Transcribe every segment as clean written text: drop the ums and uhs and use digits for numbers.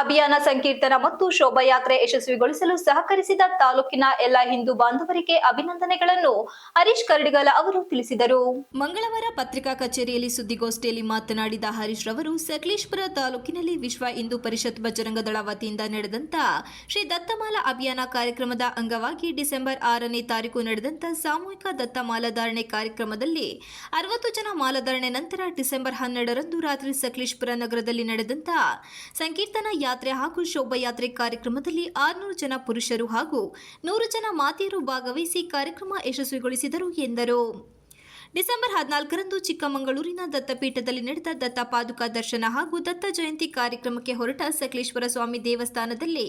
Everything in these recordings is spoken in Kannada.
ಅಭಿಯಾನ ಸಂಕೀರ್ತನ ಮತ್ತು ಶೋಭಾಯಾತ್ರೆ ಯಶಸ್ವಿಗೊಳಿಸಲು ಸಹಕರಿಸಿದ ತಾಲೂಕಿನ ಎಲ್ಲ ಹಿಂದೂ ಬಾಂಧವರಿಗೆ ಅಭಿನಂದನೆಗಳನ್ನು ಹರೀಶ್ ಕರಡಿಗಲ ಅವರು ತಿಳಿಸಿದರು. ಮಂಗಳವಾರ ಪತ್ರಿಕಾ ಕಚೇರಿಯಲ್ಲಿ ಸುದ್ದಿಗೋಷ್ಠಿಯಲ್ಲಿ ಮಾತನಾಡಿದ ಹರೀಶ್ ರವರು ಸಕಲೇಶಪುರ ತಾಲೂಕಿನಲ್ಲಿ ವಿಶ್ವ ಹಿಂದೂ ಪರಿಷತ್ ಬಜರಂಗ ದಳ ವತಿಯಿಂದ ನಡೆದಂತ ಶ್ರೀ ದತ್ತಮಾಲಾ ಅಭಿಯಾನ ಕಾರ್ಯಕ್ರಮದ ಅಂಗವಾಗಿ ಡಿಸೆಂಬರ್ 6ನೇ ತಾರೀಕು ನಡೆದಂತ ಸಾಮೂಹಿಕ ದತ್ತ ಮಾಲಾಧಾರಣೆ ಕಾರ್ಯಕ್ರಮದಲ್ಲಿ 60 ಜನ ಮಾಲಾಧಾರಣೆ ನಂತರ ಡಿಸೆಂಬರ್ 12ರಂದು ರಾತ್ರಿ ಸಕಲೇಶಪುರ ನಗರದಲ್ಲಿ ನಡೆದಂತ ಸಂಕೀರ್ತನ ಯಾತ್ರೆ ಹಾಗೂ ಶೋಭಾಯಾತ್ರೆ ಕಾರ್ಯಕ್ರಮದಲ್ಲಿ 600 ಜನ ಪುರುಷರು ಹಾಗೂ 100 ಜನ ಮಾತೆಯರು ಭಾಗವಹಿಸಿ ಕಾರ್ಯಕ್ರಮ ಯಶಸ್ವಿಗೊಳಿಸಿದರು ಎಂದರು. ಡಿಸೆಂಬರ್ 14ರಂದು ಚಿಕ್ಕಮಗಳೂರಿನ ದತ್ತಪೀಠದಲ್ಲಿ ನಡೆದ ದತ್ತ ಪಾದುಕಾ ದರ್ಶನ ಹಾಗೂ ದತ್ತ ಜಯಂತಿ ಕಾರ್ಯಕ್ರಮಕ್ಕೆ ಹೊರಟ ಸಕಲೇಶ್ವರ ಸ್ವಾಮಿ ದೇವಸ್ಥಾನದಲ್ಲಿ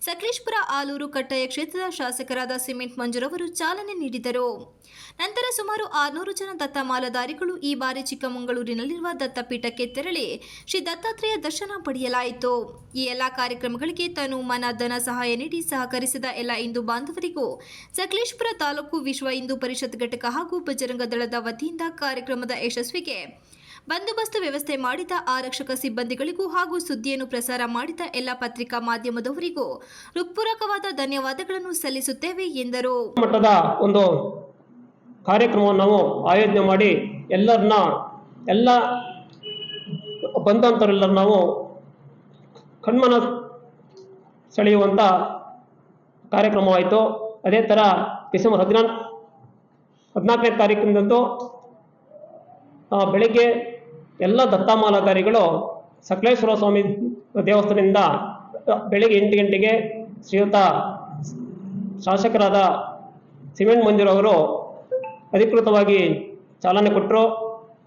ಸಕಲೇಶಪುರ ಆಲೂರು ಕಟ್ಟಾಯ ಕ್ಷೇತ್ರದ ಶಾಸಕರಾದ ಸಿಮೆಂಟ್ ಮಂಜುರವರು ಚಾಲನೆ ನೀಡಿದರು. ನಂತರ ಸುಮಾರು 600 ಜನ ದತ್ತ ಮಾಲಾಧಾರಿಗಳು ಈ ಬಾರಿ ಚಿಕ್ಕಮಗಳೂರಿನಲ್ಲಿರುವ ದತ್ತಪೀಠಕ್ಕೆ ತೆರಳಿ ಶ್ರೀ ದತ್ತಾತ್ರೇಯ ದರ್ಶನ ಪಡೆಯಲಾಯಿತು. ಈ ಎಲ್ಲ ಕಾರ್ಯಕ್ರಮಗಳಿಗೆ ತನು ಮನ ಧನ ಸಹಾಯ ನೀಡಿ ಸಹಕರಿಸಿದ ಎಲ್ಲ ಹಿಂದೂ ಬಾಂಧವರಿಗೂ ಸಕಲೇಶಪುರ ತಾಲೂಕು ವಿಶ್ವ ಹಿಂದೂ ಪರಿಷತ್ ಘಟಕ ಹಾಗೂ ಬಜರಂಗ ದಳದ ವತಿಯಿಂದ ಕಾರ್ಯಕ್ರಮದ ಯಶಸ್ವಿಗೆ ಬಂದೋಬಸ್ತ್ ವ್ಯವಸ್ಥೆ ಮಾಡಿದ ಆರಕ್ಷಕ ಸಿಬ್ಬಂದಿಗಳಿಗೂ ಹಾಗೂ ಸುದ್ದಿಯನ್ನು ಪ್ರಸಾರ ಮಾಡಿದ ಎಲ್ಲ ಪತ್ರಿಕಾ ಮಾಧ್ಯಮದವರಿಗೂ ಹೃತ್ಪೂರ್ವಕವಾದ ಧನ್ಯವಾದಗಳನ್ನು ಸಲ್ಲಿಸುತ್ತೇವೆ ಎಂದರು. ಮಟ್ಟದ ಒಂದು ಕಾರ್ಯಕ್ರಮವನ್ನು ನಾವು ಆಯೋಜನೆ ಮಾಡಿ ಎಲ್ಲ ಬಂದಂತರೆಲ್ಲರೂ ನಾವು ಕಣ್ಮನ ಸೆಳೆಯುವಂಥ ಕಾರ್ಯಕ್ರಮವಾಯಿತು. ಅದೇ ಥರ ಡಿಸೆಂಬರ್ 14ನೇ ತಾರೀಕಿನಂದು ಬೆಳಗ್ಗೆ ಎಲ್ಲ ದತ್ತಮಾಲಾಧಾರಿಗಳು ಸಕಲೇಶ್ವರ ಸ್ವಾಮಿ ದೇವಸ್ಥಾನದಿಂದ ಬೆಳಗ್ಗೆ 8 ಗಂಟೆಗೆ ಶ್ರೀಯುತ ಶಾಸಕರಾದ ಸಿಮೆಂಟ್ ಮಂಜುರವರು ಅಧಿಕೃತವಾಗಿ ಚಾಲನೆ ಕೊಟ್ಟರು.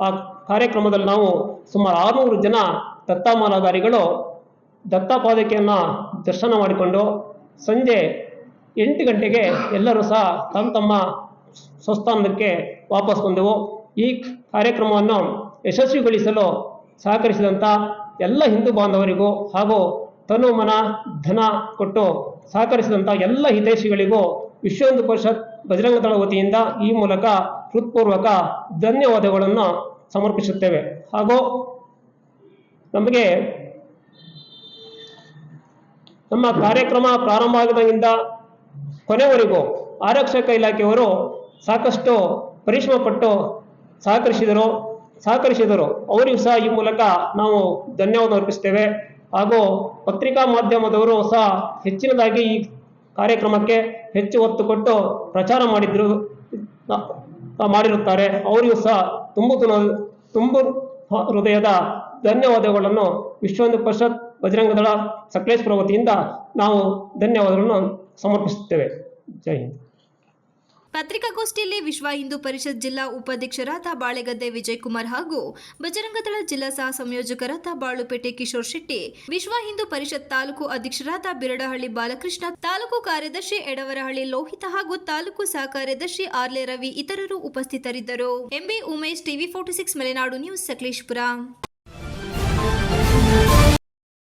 ಆ ಕಾರ್ಯಕ್ರಮದಲ್ಲಿ ನಾವು ಸುಮಾರು 600 ಜನ ದತ್ತಮಾಲಾಧಾರಿಗಳು ದತ್ತಪಾದಕೆಯನ್ನು ದರ್ಶನ ಮಾಡಿಕೊಂಡು ಸಂಜೆ 8 ಗಂಟೆಗೆ ಎಲ್ಲರೂ ಸಹ ತಮ್ಮ ಸ್ವಸ್ಥಾನಕ್ಕೆ ವಾಪಸ್ ಬಂದೆವು. ಈ ಕಾರ್ಯಕ್ರಮವನ್ನು ಯಶಸ್ವಿಗೊಳಿಸಲು ಸಹಕರಿಸಿದಂಥ ಎಲ್ಲ ಹಿಂದೂ ಬಾಂಧವರಿಗೂ ಹಾಗೂ ತನು ಮನ ಧನ ಕೊಟ್ಟು ಸಹಕರಿಸಿದಂಥ ಎಲ್ಲ ಹಿತೈಷಿಗಳಿಗೂ ವಿಶ್ವ ಹಿಂದೂ ಪರಿಷತ್ ಬಜರಂಗ ದಳ ವತಿಯಿಂದ ಈ ಮೂಲಕ ಹೃತ್ಪೂರ್ವಕ ಧನ್ಯವಾದಗಳನ್ನು ಸಮರ್ಪಿಸುತ್ತೇವೆ. ಹಾಗೂ ನಮಗೆ ನಮ್ಮ ಕಾರ್ಯಕ್ರಮ ಪ್ರಾರಂಭ ಆಗಿದಾಗಿಂದ ಕೊನೆವರೆಗೂ ಆರಕ್ಷಕ ಇಲಾಖೆಯವರು ಸಾಕಷ್ಟು ಪರಿಶ್ರಮ ಪಟ್ಟು ಸಹಕರಿಸಿದರು. ಅವರಿಗೂ ಸಹ ಈ ಮೂಲಕ ನಾವು ಧನ್ಯವಾದ ಅರ್ಪಿಸ್ತೇವೆ. ಹಾಗೂ ಪತ್ರಿಕಾ ಮಾಧ್ಯಮದವರು ಸಹ ಹೆಚ್ಚಿನದಾಗಿ ಈ ಕಾರ್ಯಕ್ರಮಕ್ಕೆ ಹೆಚ್ಚು ಒತ್ತು ಕೊಟ್ಟು ಪ್ರಚಾರ ಮಾಡಿರುತ್ತಾರೆ. ಅವರಿಗೂ ಸಹ ತುಂಬು ಹೃದಯದ ಧನ್ಯವಾದಗಳನ್ನು ವಿಶ್ವ ಹಿಂದೂ ಪರಿಷತ್ ಬಜರಂಗ ದಳ ಸಕಲೇಶಪುರ ವತಿಯಿಂದ ನಾವು ಧನ್ಯವಾದಗಳನ್ನು ಸಮರ್ಪಿಸುತ್ತೇವೆ. ಜೈ ಹಿಂದ್. ಪತ್ರಿಕಾಗೋಷ್ಠಿಯಲ್ಲಿ ವಿಶ್ವ ಹಿಂದೂ ಪರಿಷತ್ ಜಿಲ್ಲಾ ಉಪಾಧ್ಯಕ್ಷರಾದ ಬಾಳೆಗದ್ದೆ ವಿಜಯಕುಮಾರ್ ಹಾಗೂ ಬಜರಂಗದಳ ಜಿಲ್ಲಾ ಸಹ ಸಂಯೋಜಕರಾದ ಬಾಳುಪೇಟೆ ಕಿಶೋರ್ ಶೆಟ್ಟಿ, ವಿಶ್ವ ಹಿಂದೂ ಪರಿಷತ್ ತಾಲೂಕು ಅಧ್ಯಕ್ಷರಾದ ಬಿರಡಹಳ್ಳಿ ಬಾಲಕೃಷ್ಣ, ತಾಲೂಕು ಕಾರ್ಯದರ್ಶಿ ಎಡವರಹಳ್ಳಿ ಲೋಹಿತ ಹಾಗೂ ತಾಲೂಕು ಸಹ ಕಾರ್ಯದರ್ಶಿ ಆರ್ಲೆ ರವಿ ಇತರರು ಉಪಸ್ಥಿತರಿದ್ದರು. MB Umesh, TV 46 Malenadu news, Sakleshpur.